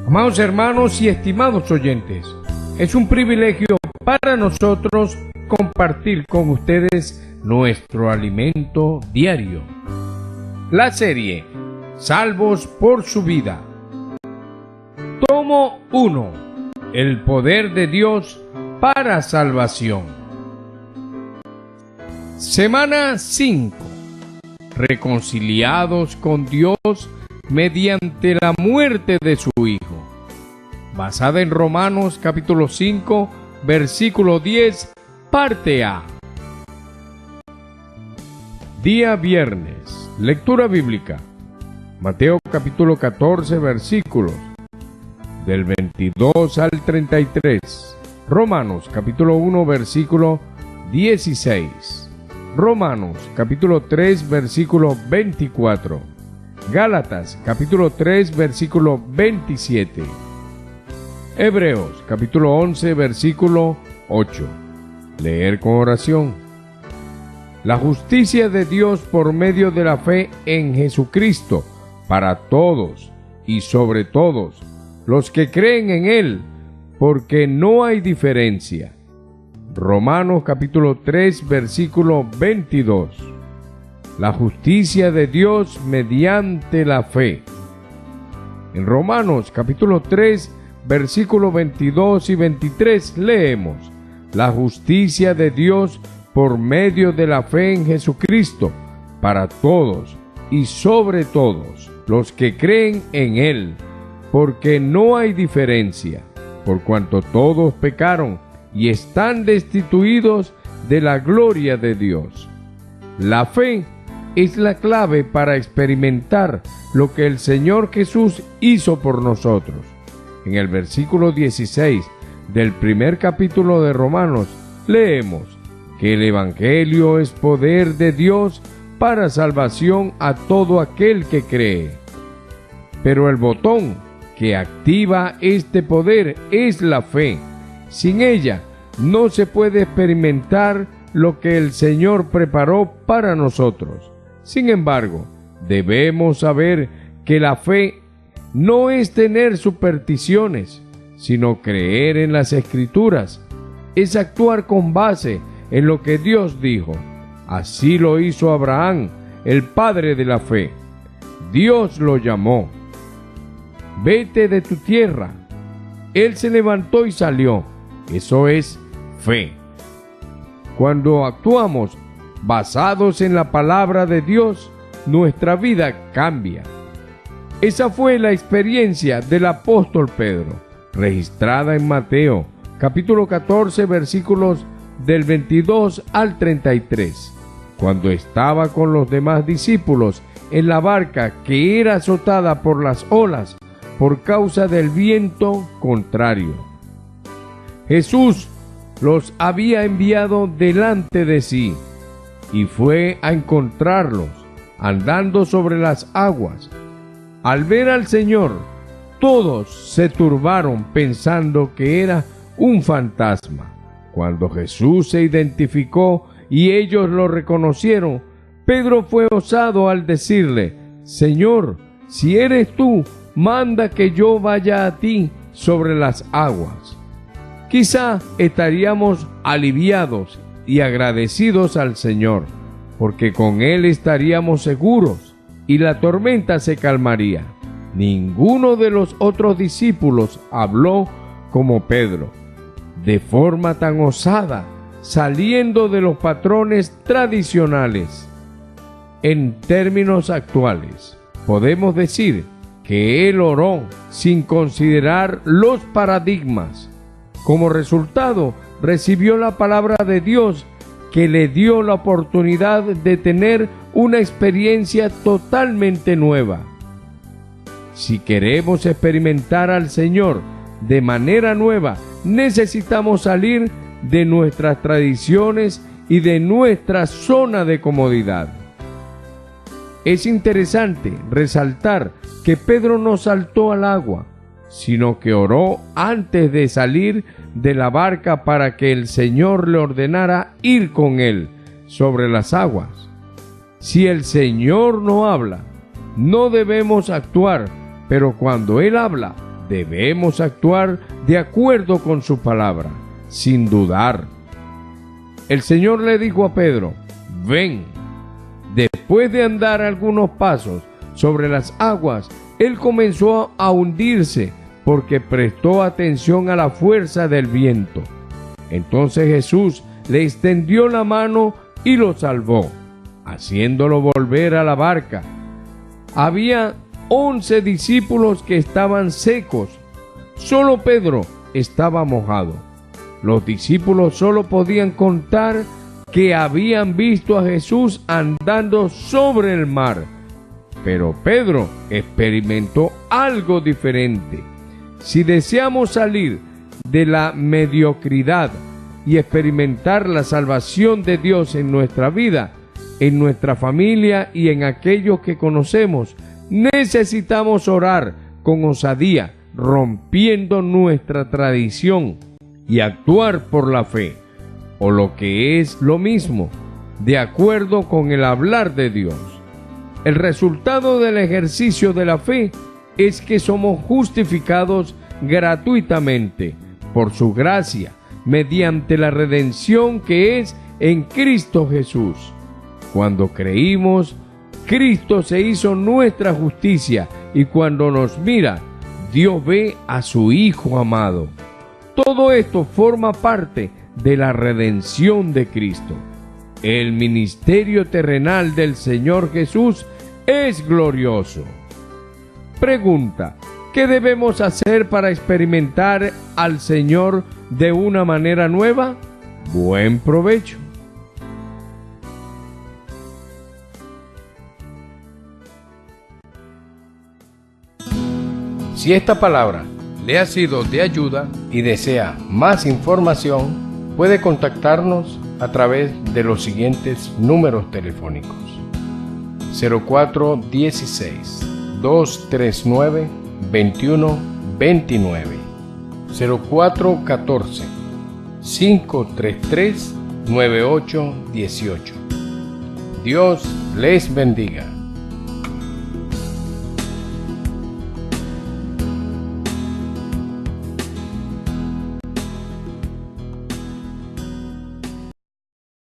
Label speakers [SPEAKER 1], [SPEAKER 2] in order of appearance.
[SPEAKER 1] Amados hermanos y estimados oyentes, es un privilegio para nosotros compartir con ustedes nuestro alimento diario. La serie Salvos por su vida. Tomo 1. El poder de Dios para salvación. Semana 5. Reconciliados con Dios mediante la muerte de su Hijo. Basada en Romanos capítulo 5, versículo 10, parte A. Día viernes. Lectura bíblica. Mateo capítulo 14, versículos del 22 al 33. Romanos capítulo 1, versículo 16. Romanos capítulo 3, versículo 24. Gálatas capítulo 3, versículo 27. Hebreos capítulo 11, versículo 8. Leer con oración. La justicia de Dios por medio de la fe en Jesucristo para todos y sobre todos los que creen en Él, porque no hay diferencia. Romanos capítulo 3, versículo 22. La justicia de Dios mediante la fe. En Romanos capítulo 3, versículo 22 y 23 leemos: la justicia de Dios por medio de la fe en Jesucristo para todos y sobre todos los que creen en Él, porque no hay diferencia, por cuanto todos pecaron y están destituidos de la gloria de Dios. La fe es la clave para experimentar lo que el Señor Jesús hizo por nosotros. En el versículo 16 del primer capítulo de Romanos leemos que el Evangelio es poder de Dios para salvación a todo aquel que cree. Pero el botón que activa este poder es la fe. Sin ella no se puede experimentar lo que el Señor preparó para nosotros. Sin embargo, debemos saber que la fe no es tener supersticiones, sino creer en las Escrituras. Es actuar con base en lo que Dios dijo. Así lo hizo Abraham, el padre de la fe. Dios lo llamó. Vete de tu tierra. Él se levantó y salió. Eso es fe. Cuando actuamos basados en la palabra de Dios, nuestra vida cambia. Esa fue la experiencia del apóstol Pedro, registrada en Mateo, capítulo 14, versículos del 22 al 33, cuando estaba con los demás discípulos en la barca que era azotada por las olas por causa del viento contrario. Jesús los había enviado delante de sí y fue a encontrarlos andando sobre las aguas. Al ver al Señor, todos se turbaron pensando que era un fantasma. Cuando Jesús se identificó y ellos lo reconocieron, Pedro fue osado al decirle: Señor, si eres tú, manda que yo vaya a ti sobre las aguas. Quizá estaríamos aliviados y agradecidos al Señor, porque con Él estaríamos seguros y la tormenta se calmaría. Ninguno de los otros discípulos habló como Pedro, de forma tan osada, saliendo de los patrones tradicionales. En términos actuales, podemos decir que él oró sin considerar los paradigmas. Como resultado, recibió la palabra de Dios que le dio la oportunidad de tener una experiencia totalmente nueva. Si queremos experimentar al Señor de manera nueva, necesitamos salir de nuestras tradiciones y de nuestra zona de comodidad. Es interesante resaltar que Pedro no saltó al agua, sino que oró antes de salir de la barca para que el Señor le ordenara ir con él sobre las aguas. Si el Señor no habla, no debemos actuar, pero cuando Él habla, debemos actuar de acuerdo con su palabra, sin dudar. El Señor le dijo a Pedro: ven. Después de andar algunos pasos sobre las aguas, él comenzó a hundirse porque prestó atención a la fuerza del viento. Entonces Jesús le extendió la mano y lo salvó, haciéndolo volver a la barca. Había 11 discípulos que estaban secos. Solo Pedro estaba mojado. Los discípulos solo podían contar que habían visto a Jesús andando sobre el mar. Pero Pedro experimentó algo diferente. Si deseamos salir de la mediocridad y experimentar la salvación de Dios en nuestra vida, en nuestra familia y en aquellos que conocemos, necesitamos orar con osadía, rompiendo nuestra tradición, y actuar por la fe, o lo que es lo mismo, de acuerdo con el hablar de Dios. El resultado del ejercicio de la fe es que somos justificados gratuitamente por su gracia, mediante la redención que es en Cristo Jesús. Cuando creímos, Cristo se hizo nuestra justicia, y cuando nos mira, Dios ve a su Hijo amado. Todo esto forma parte de la redención de Cristo. El ministerio terrenal del Señor Jesús es glorioso. Pregunta: ¿qué debemos hacer para experimentar al Señor de una manera nueva? Buen provecho. Si esta palabra le ha sido de ayuda y desea más información, puede contactarnos a través de los siguientes números telefónicos: 0416 239 2129, 0414 533 9818. Dios les bendiga.